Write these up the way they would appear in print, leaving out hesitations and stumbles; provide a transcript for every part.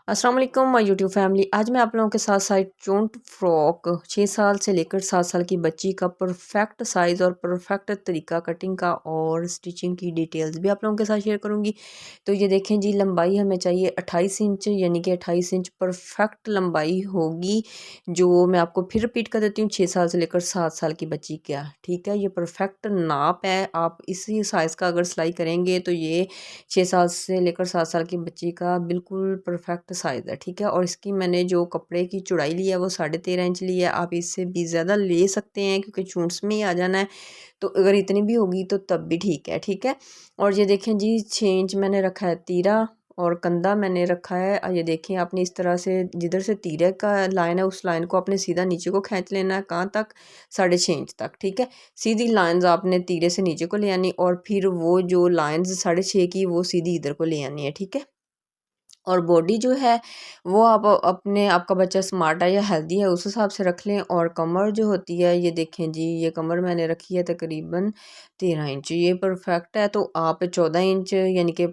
अस्सलाम वालेकुम my YouTube family. आज मैं आप लोगों के साथ साथ चोंट फ्रॉक 6 साल से लेकर 7 साल की बच्ची का परफेक्ट साइज़ और परफेक्ट तरीका कटिंग का और स्टिचिंग की डिटेल्स भी आप लोगों के साथ शेयर करूंगी। तो ये देखें जी, लंबाई हमें चाहिए 28 इंच, यानी कि 28 इंच परफेक्ट लंबाई होगी। जो मैं आपको फिर रिपीट कर देती हूँ, 6 साल से लेकर 7 साल की बच्ची का, ठीक है। ये परफेक्ट नाप है। आप इसी साइज़ का अगर सिलाई करेंगे तो ये 6 साल से लेकर 7 साल की बच्ची का बिल्कुल परफेक्ट साइज़ है, ठीक है। और इसकी मैंने जो कपड़े की चौड़ाई ली है वो 13.5 इंच ली है। आप इससे भी ज़्यादा ले सकते हैं क्योंकि चूंट्स में ही आ जाना है, तो अगर इतनी भी होगी तो तब भी ठीक है, ठीक है। और ये देखें जी, 6 इंच मैंने रखा है तीरा और कंधा मैंने रखा है। ये देखें, आपने इस तरह से जिधर से तीरे का लाइन है उस लाइन को आपने सीधा नीचे को खींच लेना है। कहाँ तक? 6.5 इंच तक, ठीक है। सीधी लाइंस आपने तीरे से नीचे को ले आनी और फिर वो जो लाइंस 6.5 की वो सीधी इधर को ले आनी है, ठीक है। और बॉडी जो है वो आप अपने, आपका बच्चा स्मार्ट है या हेल्दी है उस हिसाब से रख लें। और कमर जो होती है, ये देखें जी, ये कमर मैंने रखी है तकरीबन 13 इंच, ये परफेक्ट है। तो आप 14 इंच यानी कि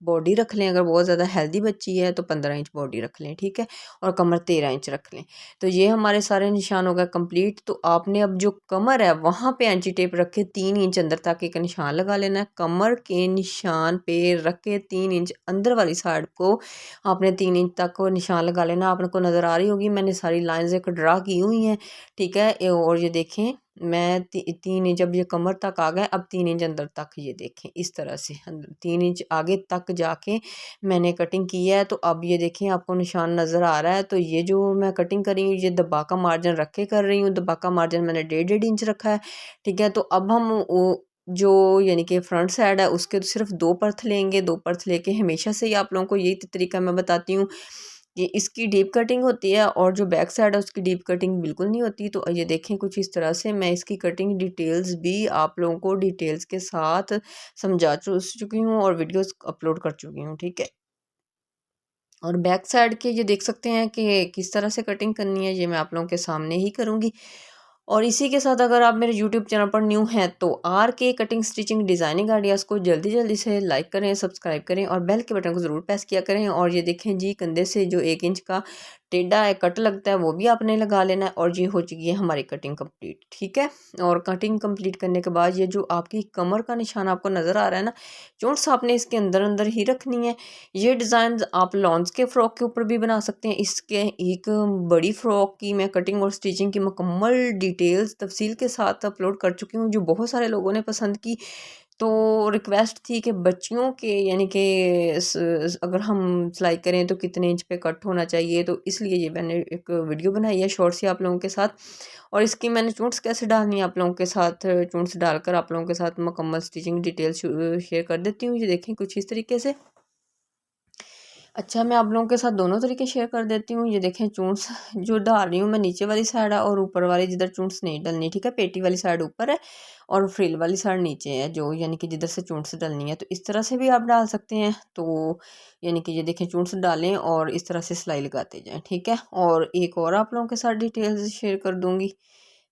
बॉडी रख लें। अगर बहुत ज़्यादा हेल्दी बच्ची है तो 15 इंच बॉडी रख लें, ठीक है। और कमर 13 इंच रख लें। तो ये हमारे सारे निशान हो गए कंप्लीट। तो आपने अब जो कमर है वहाँ पे एंची टेप रख के 3 इंच अंदर तक एक निशान लगा लेना है। कमर के निशान पे रख के 3 इंच अंदर वाली साइड को आपने 3 इंच तक को निशान लगा लेना। आपको नज़र आ रही होगी, मैंने सारी लाइंस एक ड्रा की हुई हैं, ठीक है। और ये देखें, मैं 3 इंच अब ये कमर तक आ गए। अब 3 इंच अंदर तक, ये देखें इस तरह से 3 इंच आगे तक जाके मैंने कटिंग की है। तो अब ये देखें, आपको निशान नज़र आ रहा है। तो ये जो मैं कटिंग कर रही हूँ, ये दबा का मार्जिन रख के कर रही हूँ। दबा का मार्जिन मैंने 1.5 इंच रखा है, ठीक है। तो अब हम वो जो यानी कि फ्रंट साइड है उसके तो सिर्फ 2 परत लेंगे। 2 परत लेके, हमेशा से ही आप लोगों को यही तरीका मैं बताती हूँ कि इसकी डीप कटिंग होती है और जो बैक साइड है उसकी डीप कटिंग बिल्कुल नहीं होती। तो ये देखें, कुछ इस तरह से मैं इसकी कटिंग डिटेल्स भी आप लोगों को डिटेल्स के साथ समझा चुकी हूँ और वीडियोस अपलोड कर चुकी हूँ, ठीक है। और बैक साइड के ये देख सकते हैं कि किस तरह से कटिंग करनी है, ये मैं आप लोगों के सामने ही करूँगी। और इसी के साथ अगर आप मेरे यूट्यूब चैनल पर न्यू हैं तो आर के कटिंग स्टिचिंग डिज़ाइनिंग आइडियाज़ को जल्दी जल्दी से लाइक करें, सब्सक्राइब करें और बेल के बटन को ज़रूर प्रेस किया करें। और ये देखें जी, कंधे से जो 1 इंच का टेढ़ा है कट लगता है वो भी आपने लगा लेना है। और ये हो चुकी है हमारी कटिंग कंप्लीट, ठीक है। और कटिंग कंप्लीट करने के बाद ये जो आपकी कमर का निशान आपको नज़र आ रहा है ना, चोंट्स आपने इसके अंदर अंदर ही रखनी है। ये डिज़ाइन आप लॉन्स के फ़्रॉक के ऊपर भी बना सकते हैं। इसके एक बड़ी फ़्रॉक की मैं कटिंग और स्टिचिंग की मुकम्मल डिटेल्स तफसील के साथ अपलोड कर चुकी हूँ, जो बहुत सारे लोगों ने पसंद की। तो रिक्वेस्ट थी कि बच्चियों के यानी कि अगर हम सिलाई करें तो कितने इंच पे कट होना चाहिए, तो इसलिए ये मैंने एक वीडियो बनाई है शॉर्ट सी आप लोगों के साथ। और इसकी मैंने चूंट्स कैसे डालनी है आप लोगों के साथ, चूंट्स डालकर आप लोगों के साथ मुकम्मल स्टिचिंग डिटेल्स शेयर कर देती हूँ। ये देखें कुछ इस तरीके से। अच्छा, मैं आप लोगों के साथ दोनों तरीके शेयर कर देती हूँ। ये देखें, चूंट्स जो डाल रही हूँ मैं, नीचे वाली साइड है और ऊपर वाली जिधर चूंट्स नहीं डलनी, ठीक है। पेटी वाली साइड ऊपर है और फ्रिल वाली साइड नीचे है, जो यानी कि जिधर से चूंट्स डलनी है। तो इस तरह से भी आप डाल सकते हैं। तो यानी कि ये देखें, चूंट्स डालें और इस तरह से सिलाई लगाते जाएँ, ठीक है। और एक और आप लोगों के साथ डिटेल्स शेयर कर दूँगी।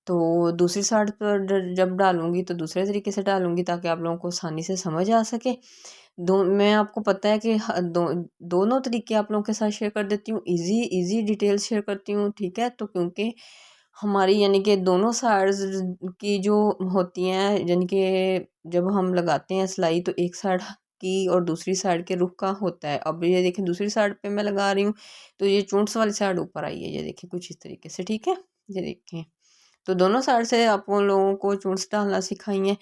तो दूसरी साइड पर जब डालूँगी तो दूसरे तरीके से डालूँगी ताकि आप लोगों को आसानी से समझ आ सके। मैं आपको पता है कि दोनों तरीके आप लोगों के साथ शेयर कर देती हूँ, इजी डिटेल्स शेयर करती हूँ, ठीक है। तो क्योंकि हमारी यानी कि दोनों साइड्स की जो होती हैं, यानी कि जब हम लगाते हैं सिलाई तो एक साइड की और दूसरी साइड के रुख का होता है। अब ये देखें, दूसरी साइड पे मैं लगा रही हूँ तो ये चूंट्स वाली साइड ऊपर आई है, ये देखिए कुछ इस तरीके से, ठीक है। ये देखें, तो दोनों साइड से आप लोगों को चूंट्स डालना सिखाई हैं।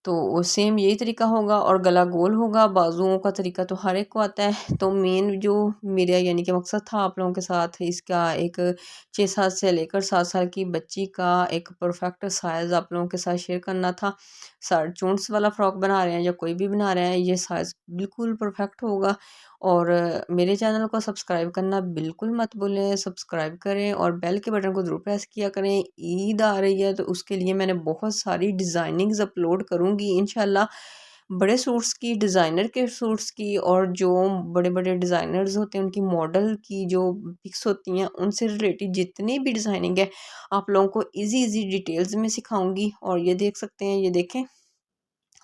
तो सेम यही तरीका होगा और गला गोल होगा। बाजुओं का तरीका तो हर एक को आता है। तो मेन जो मेरा यानी कि मकसद था आप लोगों के साथ इसका, एक 6 साल से लेकर 7 साल की बच्ची का एक परफेक्ट साइज़ आप लोगों के साथ शेयर करना था। चूंट्स वाला फ्रॉक बना रहे हैं या कोई भी बना रहे हैं, ये साइज़ बिल्कुल परफेक्ट होगा। और मेरे चैनल को सब्सक्राइब करना बिल्कुल मत भूलें, सब्सक्राइब करें और बेल के बटन को ज़रूर प्रेस किया करें। ईद आ रही है तो उसके लिए मैंने बहुत सारी डिज़ाइनिंग्स अपलोड करूँगी इंशाल्लाह। बड़े सूट्स की, डिज़ाइनर के सूट्स की और जो बड़े बड़े डिज़ाइनर्स होते हैं उनकी मॉडल की जो पिक्स होती हैं उनसे रिलेटेड जितनी भी डिज़ाइनिंग है आप लोगों को इजी डिटेल्स में सिखाऊंगी। और ये देख सकते हैं, ये देखें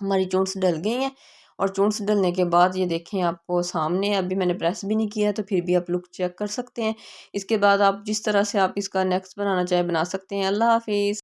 हमारी चोंट्स डल गई हैं और चोंट्स डलने के बाद ये देखें आपको सामने, अभी मैंने प्रेस भी नहीं किया है तो फिर भी आप लुक चेक कर सकते हैं। इसके बाद आप जिस तरह से आप इसका नेक्स्ट बनाना चाहे बना सकते हैं। अल्लाह हाफिज़।